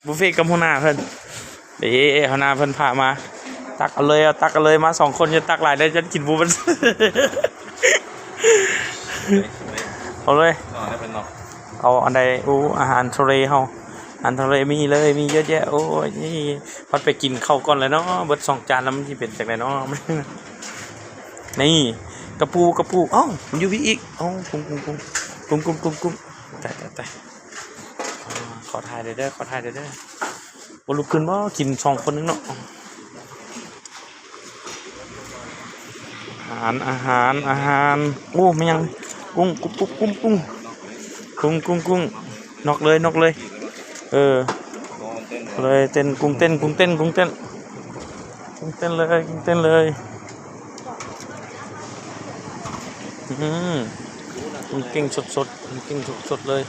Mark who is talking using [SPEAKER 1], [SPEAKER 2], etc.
[SPEAKER 1] บุฟเฟ่ต์กับหัวหน้าเพิ่นเดี๋ยวหัวหน้าเพิ่นพามาตักเอาเลยตักเอาเลยมา2 คนจะตักหลายได้จะกินบุฟเฟ่ต์เอาเลยเอาอันใดอาหารทะเลเฮาอาหารทะเลมีเลยมีเยอะแยะโอ้ยนี่พอไปกินข้าวก่อนเลยเนาะเบิด2 จานแล้วมันสิเป็นจังได๋เนาะนี่กระปูเอ้ามันอยู่พี่อีกเอ้ากุ้งแต่ขอถ่ายเด้อบ่ลุกขึ้นบ่กิน2 คนนึงเนาะอาหารโอ้มันยังกุ้งนกเลยเลยเต้นกุ้งเต้นเลยกุ้งเก่งสดเลย